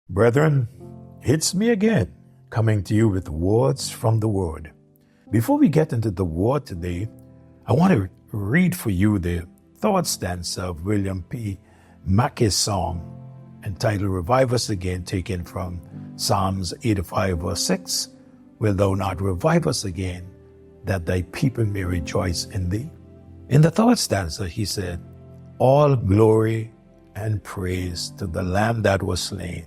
Brethren, it's me again, coming to you with words from the Word. Before we get into the Word today, I want to read for you the third stanza of William P. Mackay's song entitled Revive Us Again, taken from Psalms 85 verse 6. Will thou not revive us again, that thy people may rejoice in thee? In the third stanza, he said, all glory and praise to the Lamb that was slain,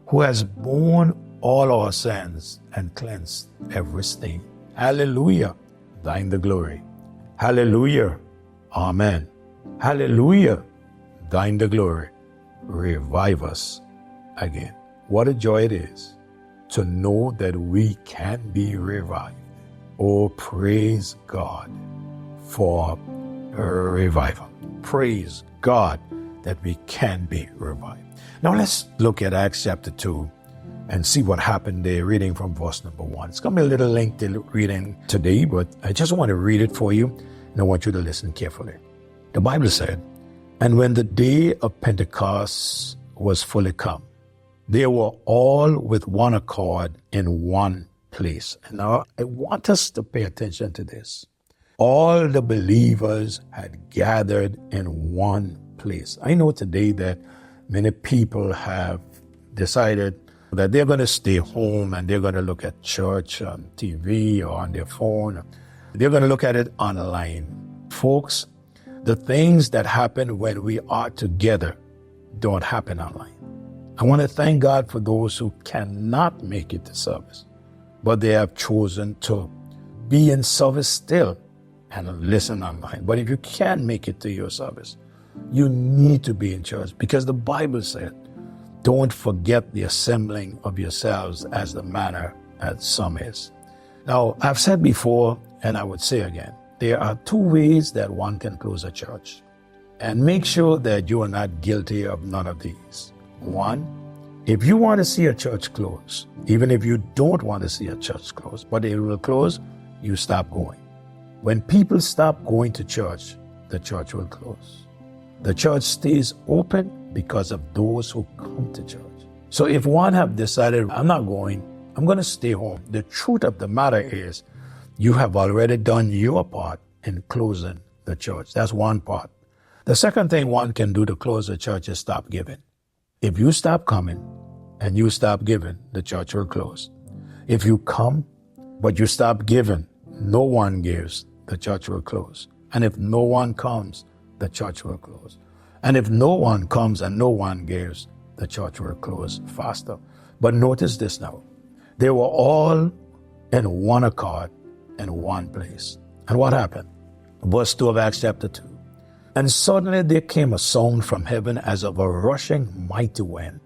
who has borne all our sins and cleansed every stain. Hallelujah, thine the glory. Hallelujah, amen. Hallelujah, thine the glory. Revive us again. What a joy it is to know that we can be revived. Oh, praise God for revival. Praise God that we can be revived. Now let's look at Acts chapter 2 and see what happened there, reading from verse number 1. It's going to be a little lengthy reading today, but I just want to read it for you, and I want you to listen carefully. The Bible said, and when the day of Pentecost was fully come, they were all with one accord in one place. And now I want us to pay attention to this. All the believers had gathered in one place. I know today that many people have decided that they're going to stay home and they're going to look at church on TV or on their phone. They're going to look at it online. Folks, the things that happen when we are together don't happen online. I want to thank God for those who cannot make it to service, but they have chosen to be in service still and listen online. But if you can't make it to your service, you need to be in church, because the Bible said, don't forget the assembling of yourselves as the manner as some is. Now, I've said before, and I would say again, there are two ways that one can close a church. And make sure that you are not guilty of none of these. One, if you want to see a church close, even if you don't want to see a church close, but it will close, you stop going. When people stop going to church, the church will close. The church stays open because of those who come to church. So if one have decided, I'm not going, I'm going to stay home, the truth of the matter is you have already done your part in closing the church. That's one part. The second thing one can do to close the church is stop giving. If you stop coming and you stop giving, the church will close. If you come, but you stop giving, no one gives, the church will close. And if no one comes, the church will close. And if no one comes and no one gives, the church will close faster. But notice this now. They were all in one accord in one place. And what happened? Verse 2 of Acts chapter 2. And suddenly there came a sound from heaven as of a rushing mighty wind,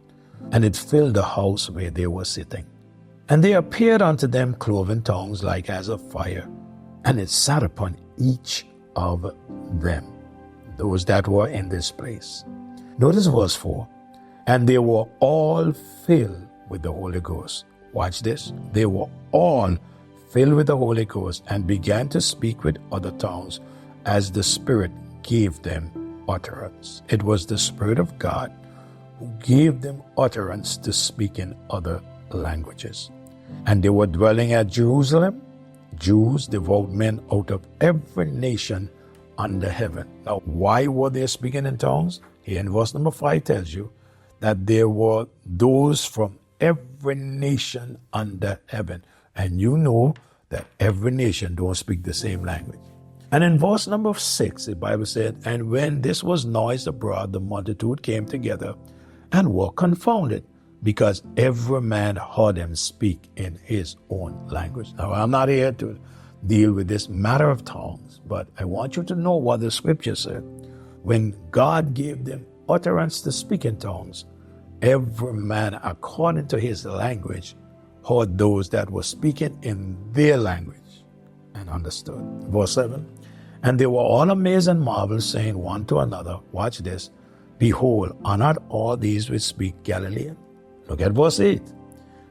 and it filled the house where they were sitting. And there appeared unto them cloven tongues like as of fire, and it sat upon each of them, those that were in this place. Notice verse 4. And they were all filled with the Holy Ghost. Watch this. They were all filled with the Holy Ghost and began to speak with other tongues as the Spirit gave them utterance. It was the Spirit of God who gave them utterance to speak in other languages. And they were dwelling at Jerusalem, Jews, devout men out of every nation under heaven. Now, why were they speaking in tongues? Here in verse number 5 tells you that there were those from every nation under heaven. And you know that every nation don't speak the same language. And in verse number 6, the Bible said, and when this was noised abroad, the multitude came together and were confounded, because every man heard them speak in his own language. Now, I'm not here to deal with this matter of tongues, but I want you to know what the scripture said. When God gave them utterance to speak in tongues, every man according to his language heard those that were speaking in their language and understood. Verse 7, and they were all amazed and marveled, saying one to another, watch this, behold, are not all these which speak Galilean? Look at verse 8.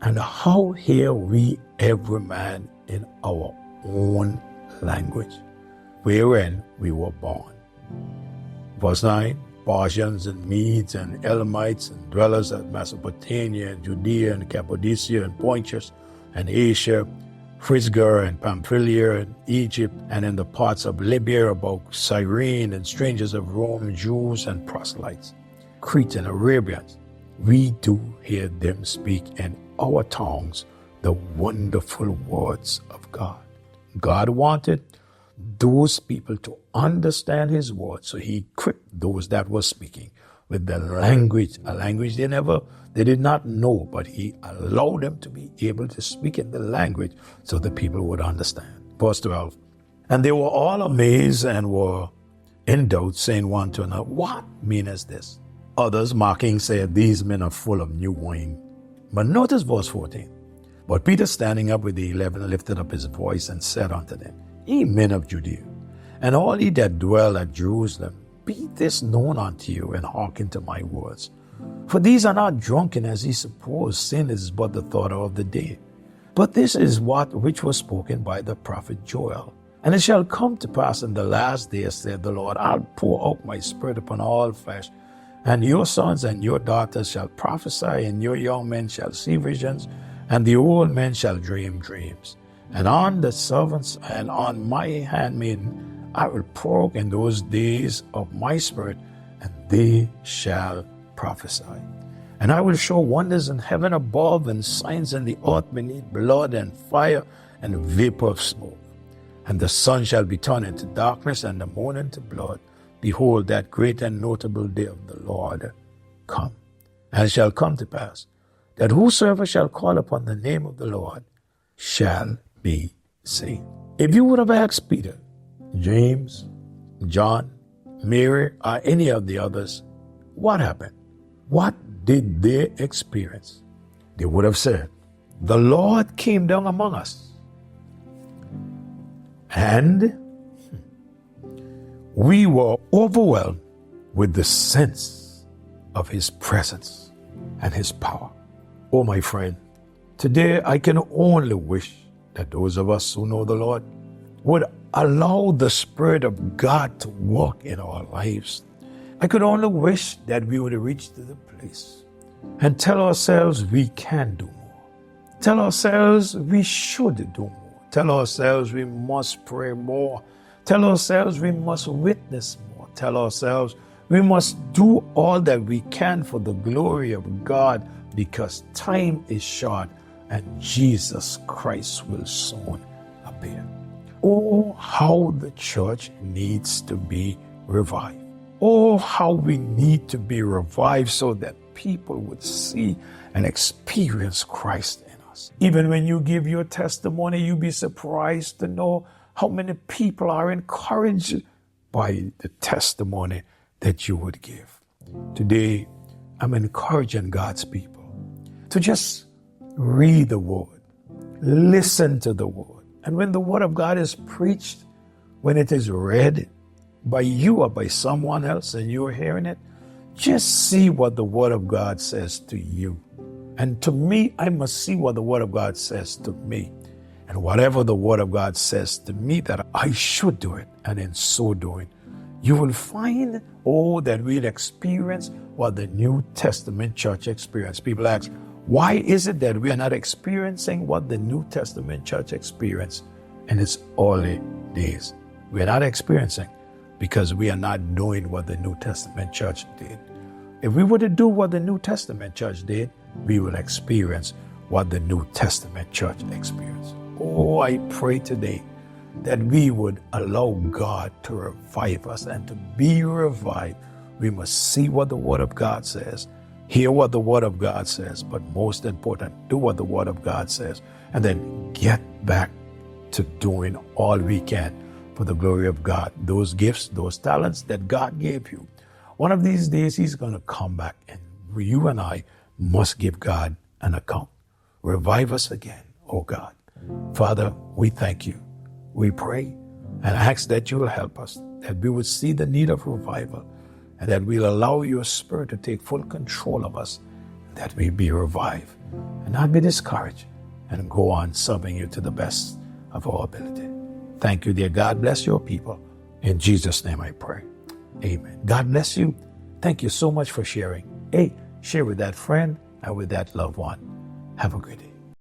And how hear we every man in our own language, wherein we were born? Verse 9, Parthians and Medes and Elamites and dwellers at Mesopotamia and Judea and Cappadocia and Pontus and Asia, Phrygia and Pamphylia and Egypt, and in the parts of Libya about Cyrene, and strangers of Rome, Jews and proselytes, Crete and Arabians. We do hear them speak in our tongues the wonderful words of God. God wanted those people to understand his word, so he equipped those that were speaking with the language, a language they did not know, but he allowed them to be able to speak in the language so the people would understand. Verse 12, and they were all amazed and were in doubt, saying one to another, what meaneth this? Others mocking said, these men are full of new wine. But notice verse 14, but Peter standing up with the 11 lifted up his voice and said unto them, ye men of Judea, and all ye that dwell at Jerusalem, be this known unto you, and hearken to my words. For these are not drunken as ye suppose, sin is but the thought of the day. But this is which was spoken by the prophet Joel. And it shall come to pass in the last days, said the Lord, I'll pour out my spirit upon all flesh, and your sons and your daughters shall prophesy, and your young men shall see visions, and the old men shall dream dreams. And on the servants and on my handmaiden I will pour out in those days of my spirit, and they shall prophesy. And I will show wonders in heaven above, and signs in the earth beneath, blood and fire and vapor of smoke. And the sun shall be turned into darkness, and the moon into blood. Behold, that great and notable day of the Lord come. And it shall come to pass, that whosoever shall call upon the name of the Lord shall be saved. If you would have asked Peter, James, John, Mary, or any of the others, what happened? What did they experience? They would have said, the Lord came down among us, and we were overwhelmed with the sense of his presence and his power. Oh, my friend, today I can only wish that those of us who know the Lord would allow the Spirit of God to work in our lives. I could only wish that we would reach to the place and tell ourselves we can do more. Tell ourselves we should do more. Tell ourselves we must pray more. Tell ourselves we must witness more. Tell ourselves we must do all that we can for the glory of God, because time is short and Jesus Christ will soon appear. Oh, how the church needs to be revived. Oh, how we need to be revived so that people would see and experience Christ in us. Even when you give your testimony, you'll be surprised to know how many people are encouraged by the testimony that you would give. Today, I'm encouraging God's people to just read the Word, listen to the Word. And when the Word of God is preached, when it is read by you or by someone else and you're hearing it, just see what the Word of God says to you. And to me, I must see what the Word of God says to me. And whatever the Word of God says to me that I should do it, and in so doing, you will find, that we'll experience what the New Testament church experienced. People ask, why is it that we are not experiencing what the New Testament church experienced in its early days? We are not experiencing because we are not doing what the New Testament church did. If we were to do what the New Testament church did, we will experience what the New Testament church experienced. Oh, I pray today that we would allow God to revive us, and to be revived, we must see what the Word of God says, hear what the Word of God says, but most important, do what the Word of God says, and then get back to doing all we can for the glory of God. Those gifts, those talents that God gave you, one of these days He's going to come back, and you and I must give God an account. Revive us again, oh God. Father, we thank you. We pray and ask that you will help us, that we would see the need of revival, and that we'll allow your Spirit to take full control of us, that we be revived and not be discouraged, and go on serving you to the best of our ability. Thank you, dear God. Bless your people. In Jesus' name I pray. Amen. God bless you. Thank you so much for sharing. Hey, share with that friend and with that loved one. Have a good day.